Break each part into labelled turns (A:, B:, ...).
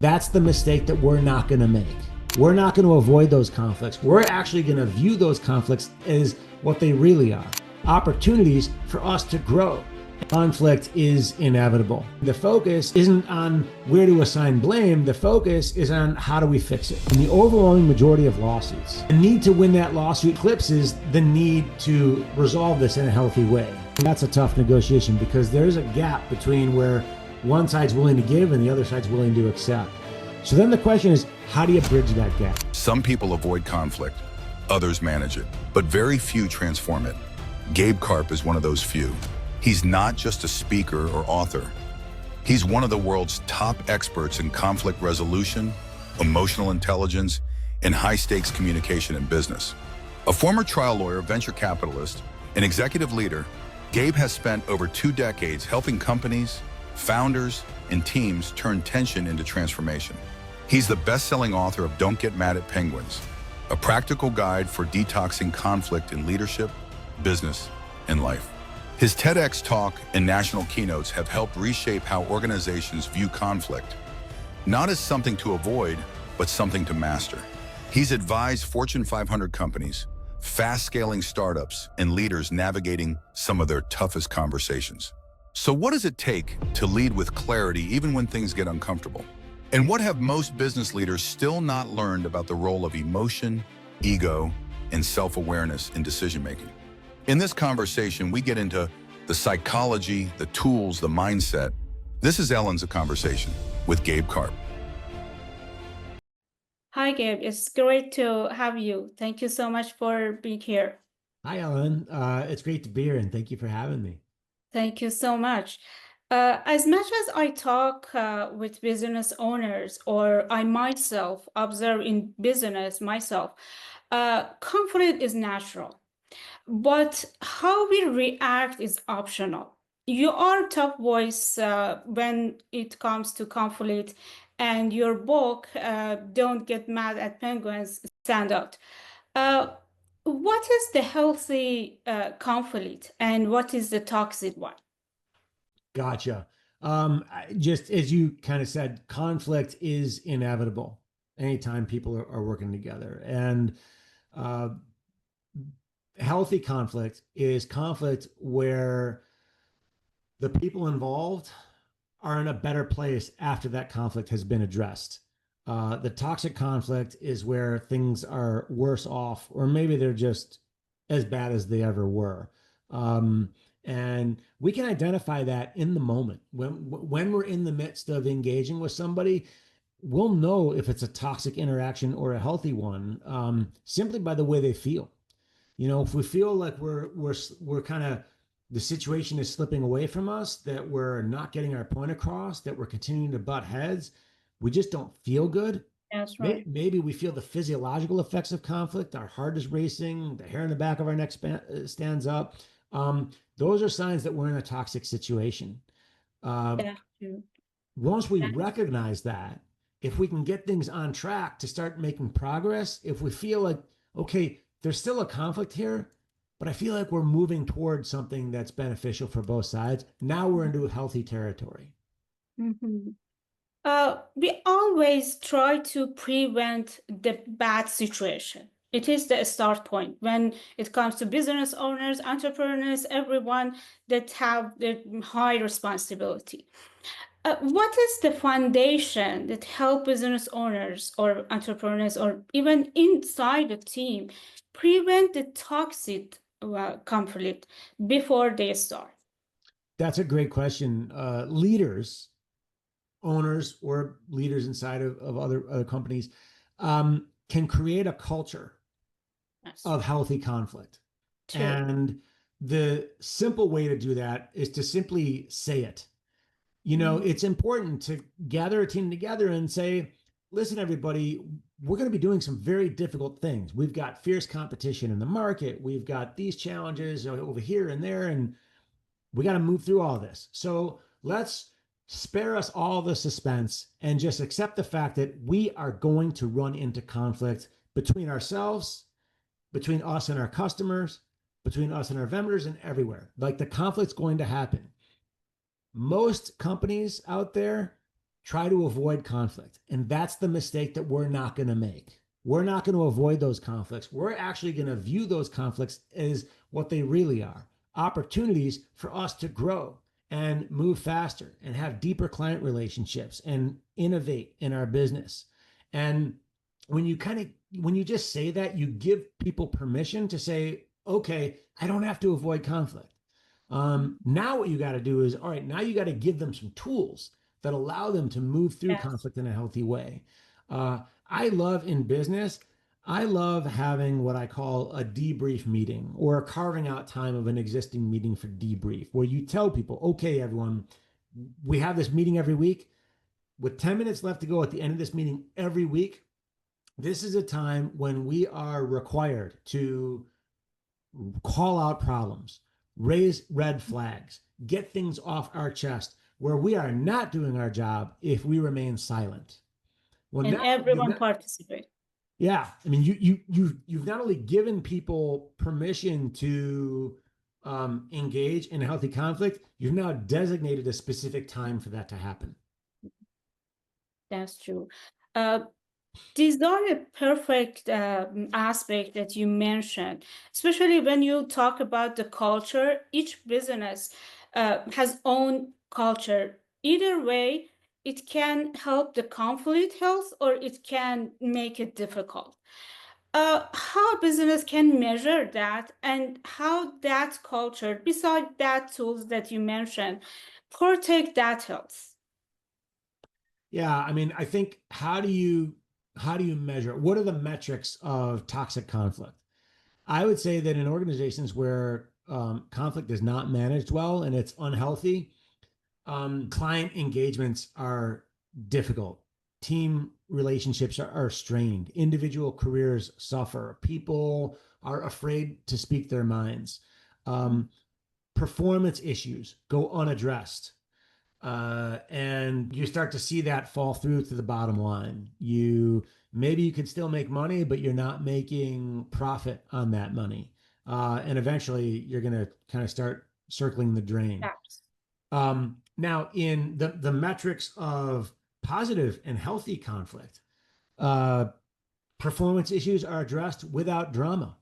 A: That's the mistake that we're not going to make. We're not going to avoid those conflicts. We're actually going to view those conflicts as what they really are, opportunities for us to grow. Conflict is inevitable. The focus isn't on where to assign blame. The focus is on how do we fix it. In the overwhelming majority of lawsuits, the need to win that lawsuit eclipses the need to resolve this in a healthy way. That's a tough negotiation because there's a gap between where one side's willing to give and the other side's willing to accept. So then the question is, how do you bridge that gap?
B: Some people avoid conflict, others manage it, but very few transform it. Gabe Karp is one of those few. He's not just a speaker or author. He's one of the world's top experts in conflict resolution, emotional intelligence, and high-stakes communication in business. A former trial lawyer, venture capitalist, and executive leader, Gabe has spent over 2 decades helping companies, founders, and teams turn tension into transformation. He's the best-selling author of Don't Get Mad at Penguins, a practical guide for detoxing conflict in leadership, business, and life. His TEDx talk and national keynotes have helped reshape how organizations view conflict, not as something to avoid, but something to master. He's advised Fortune 500 companies, fast-scaling startups, and leaders navigating some of their toughest conversations. So what does it take to lead with clarity even when things get uncomfortable? And what have most business leaders still not learned about the role of emotion, ego, and self-awareness in decision-making? In this conversation, we get into the psychology, the tools, the mindset. This is Ellen's A Conversation with Gabe Karp.
C: Hi, Gabe. It's great to have you. Thank you so much for being here.
A: Hi, Ellen. It's great to be here, and thank you for having me.
C: Thank you so much. As much as I talk with business owners, or I myself observe in business myself, conflict is natural, but how we react is optional. You are top voice when it comes to conflict, and your book, Don't Get Mad at Penguins, stand out. Uh, what is the healthy conflict and what is the toxic one?
A: Gotcha. Just as you kind of said, conflict is inevitable anytime people are working together. And uh, healthy conflict is conflict where the people involved are in a better place after that conflict has been addressed. The toxic conflict is where things are worse off, or maybe they're just as bad as they ever were. And we can identify that in the moment when we're in the midst of engaging with somebody. We'll know if it's a toxic interaction or a healthy one simply by the way they feel. You know, if we feel like we're kind of the situation is slipping away from us, that we're not getting our point across, that we're continuing to butt heads, we just don't feel good.
C: That's right.
A: Maybe we feel the physiological effects of conflict. Our heart is racing, the hair in the back of our neck stands up. Those are signs that we're in a toxic situation.
C: That's true.
A: Once we
C: That's
A: recognize that, if we can get things on track to start making progress, if we feel like, okay, there's still a conflict here, but I feel like we're moving towards something that's beneficial for both sides. Now we're into healthy territory.
C: Mhm. We always try to prevent the bad situation. It is the start point when it comes to business owners, entrepreneurs, everyone that have the high responsibility. What is the foundation that help business owners or entrepreneurs or even inside the team prevent the toxic conflict before they start?
A: That's a great question. Leaders, owners, or leaders inside of other companies can create a culture
C: Yes.
A: of healthy conflict.
C: True.
A: And the simple way to do that is to simply say it. You know, it's important to gather a team together and say, listen, everybody, we're going to be doing some very difficult things. We've got fierce competition in the market. We've got these challenges over here and there, and we got to move through all this. So let's spare us all the suspense and just accept the fact that we are going to run into conflict between ourselves, between us and our customers, between us and our vendors, and everywhere. Like the conflict's going to happen. Most companies out there try to avoid conflict. And that's the mistake that we're not going to make. We're not going to avoid those conflicts. We're actually going to view those conflicts as what they really are, opportunities for us to grow and move faster and have deeper client relationships and innovate in our business. And when you just say that, you give people permission to say, okay, I don't have to avoid conflict. Now what you got to do is, all right, now you got to give them some tools that allow them to move through
C: Yes.
A: conflict in a healthy way. I love in business, I love having what I call a debrief meeting, or carving out time of an existing meeting for debrief, where you tell people, okay, everyone, we have this meeting every week. With 10 minutes left to go at the end of this meeting every week, this is a time when we are required to call out problems, raise red flags, get things off our chest, where we are not doing our job if we remain silent. Well,
C: And
A: now you've
C: everyone
A: not,
C: participate.
A: yeah, I mean, you've not only given people permission to engage in a healthy conflict, you've now designated a specific time for that to happen.
C: That's true. Uh, These are a perfect aspect that you mentioned, especially when you talk about the culture. Each business has own culture. Either way, it can help the conflict health or it can make it difficult. How business can measure that, and how that culture, besides that tools that you mentioned, protect that health?
A: Yeah, I mean, I think how do you measure? What are the metrics of toxic conflict? I would say that in organizations where conflict is not managed well and it's unhealthy, client engagements are difficult. Team relationships are strained. Individual careers suffer. People are afraid to speak their minds. Um, Performance issues go unaddressed. And you start to see that fall through to the bottom line. Maybe you could still make money, but you're not making profit on that money. And eventually you're going to kind of start circling the drain.
C: Yes.
A: Now, in the metrics of positive and healthy conflict, uh, performance issues are addressed without drama.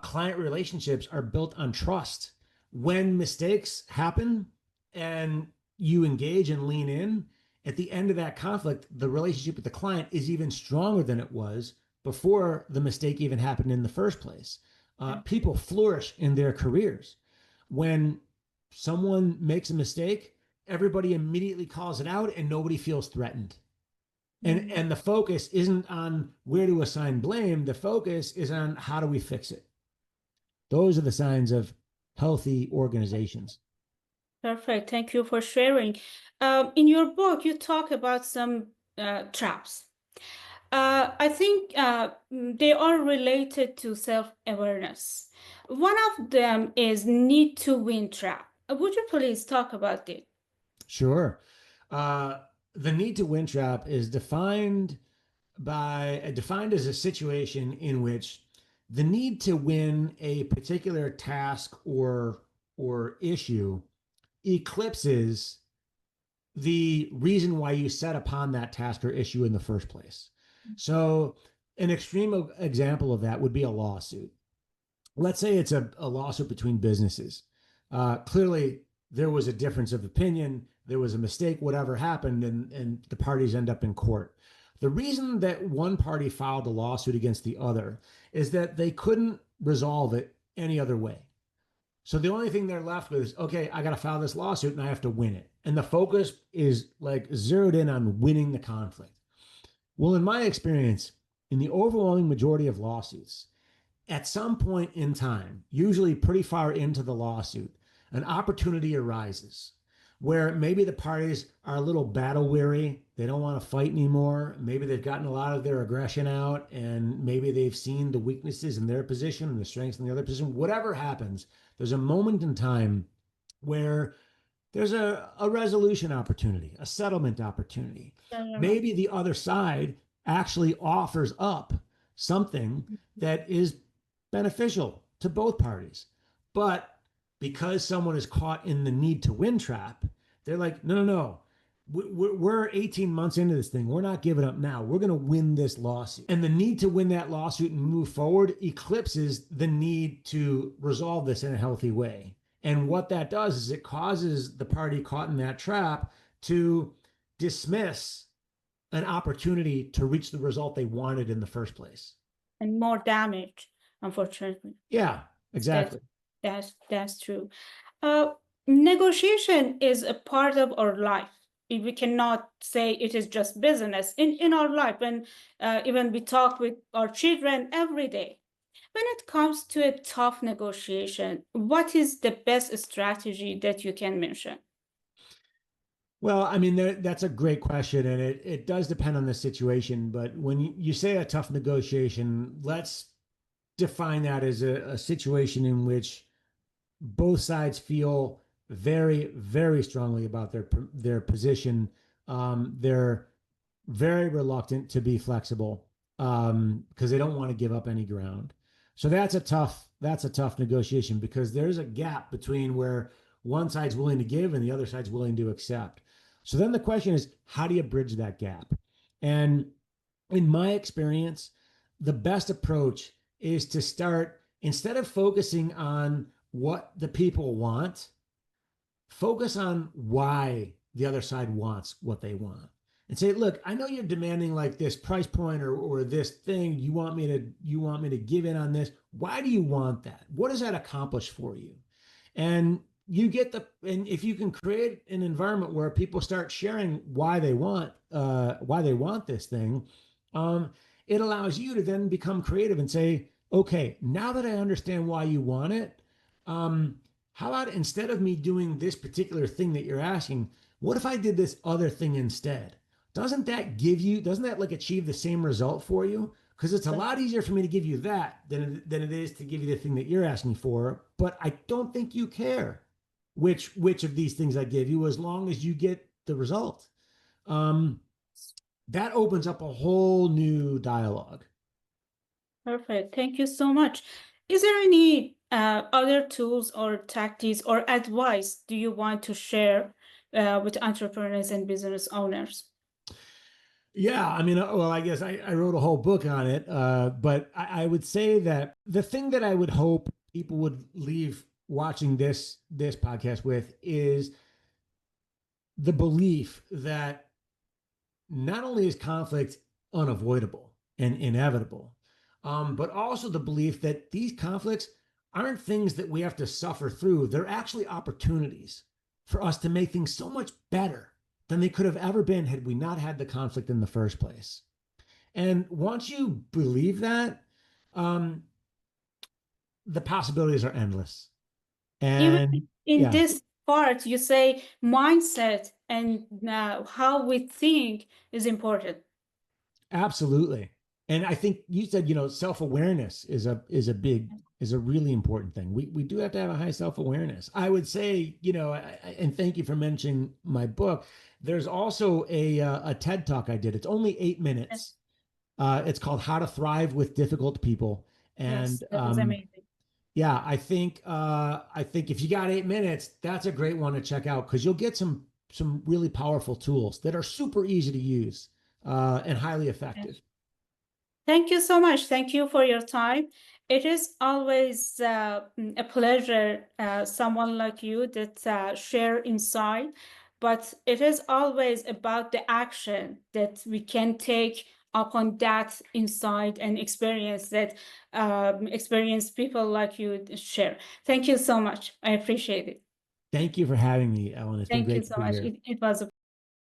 A: Client relationships are built on trust. When mistakes happen and you engage and lean in, at the end of that conflict, the relationship with the client is even stronger than it was before the mistake even happened in the first place. People flourish in their careers. When someone makes a mistake, everybody immediately calls it out and nobody feels threatened. And the focus isn't on where to assign blame. The focus is on how do we fix it. Those are the signs of healthy organizations.
C: Perfect. Thank you for sharing. In your book, you talk about some traps. I think they are related to self-awareness. One of them is need to win trap. Would you please talk about it?
A: Sure. Uh, the need to win trap is defined as a situation in which the need to win a particular task or issue eclipses the reason why you set upon that task or issue in the first place. So, an extreme example of that would be a lawsuit. Let's say it's a lawsuit between businesses. Clearly, there was a difference of opinion, there was a mistake, whatever happened, and the parties end up in court. The reason that one party filed a lawsuit against the other is that they couldn't resolve it any other way. So the only thing they're left with is, okay, I got to file this lawsuit and I have to win it. And the focus is like zeroed in on winning the conflict. Well, in my experience, in the overwhelming majority of lawsuits, at some point in time, usually pretty far into the lawsuit, an opportunity arises where maybe the parties are a little battle weary. They don't want to fight anymore. Maybe they've gotten a lot of their aggression out, and maybe they've seen the weaknesses in their position and the strengths in the other position. Whatever happens, there's a moment in time where there's a resolution opportunity, a settlement opportunity. Maybe the other side actually offers up something that is beneficial to both parties. But because someone is caught in the need to win trap, they're like, no, no, no. we're 18 months into this thing. We're not giving up now. We're going to win this lawsuit. And the need to win that lawsuit and move forward eclipses the need to resolve this in a healthy way. And what that does is it causes the party caught in that trap to dismiss an opportunity to reach the result they wanted in the first place.
C: And more damage, unfortunately.
A: Yeah, exactly.
C: That's true. Negotiation is a part of our life. We cannot say it is just business in our life. When even we talk with our children every day. When it comes to a tough negotiation, what is the best strategy that you can mention?
A: Well, I mean, that's a great question, and it does depend on the situation. But when you say a tough negotiation, let's define that as a situation in which both sides feel very, very strongly about their position. They're very reluctant to be flexible because they don't want to give up any ground. So that's a tough negotiation because there's a gap between where one side's willing to give and the other side's willing to accept. So then the question is, how do you bridge that gap? And in my experience, the best approach is to start, instead of focusing on what the people want, focus on why the other side wants what they want. And say, look, I know you're demanding like this price point or this thing. You want me to give in on this. Why do you want that? What does that accomplish for you? And and if you can create an environment where people start sharing why they want this thing, it allows you to then become creative and say, okay, now that I understand why you want it, how about instead of me doing this particular thing that you're asking, what if I did this other thing instead? Doesn't that like achieve the same result for you? Because it's a lot easier for me to give you that than it is to give you the thing that you're asking for. But I don't think you care which of these things I give you, as long as you get the result. That opens up a whole new dialogue.
C: Perfect. Thank you so much. Is there any other tools or tactics or advice do you want to share with entrepreneurs and business owners?
A: Yeah, I mean, well, I guess I wrote a whole book on it, but I would say that the thing that I would hope people would leave watching this podcast with is the belief that not only is conflict unavoidable and inevitable, but also the belief that these conflicts aren't things that we have to suffer through. They're actually opportunities for us to make things so much better than they could have ever been had we not had the conflict in the first place. And once you believe that, the possibilities are endless. And
C: Even in this part, you say mindset and how we think is important.
A: Absolutely. And I think you said, self-awareness is a really important thing. We do have to have a high self-awareness. I would say, and thank you for mentioning my book. There's also a TED Talk I did. It's only 8 minutes. It's called How to Thrive with Difficult People. And
C: yes, that was amazing.
A: Yeah, I think if you got 8 minutes, that's a great one to check out because you'll get some really powerful tools that are super easy to use and highly effective.
C: Yes. Thank you so much. Thank you for your time. It is always a pleasure, someone like you that share insight, but it is always about the action that we can take upon that insight and experience that experienced people like you share. Thank you so much. I appreciate it.
A: Thank you for having me, Ellen. It's been
C: Thank you
A: great to
C: so
A: be
C: much.
A: here.
C: It was a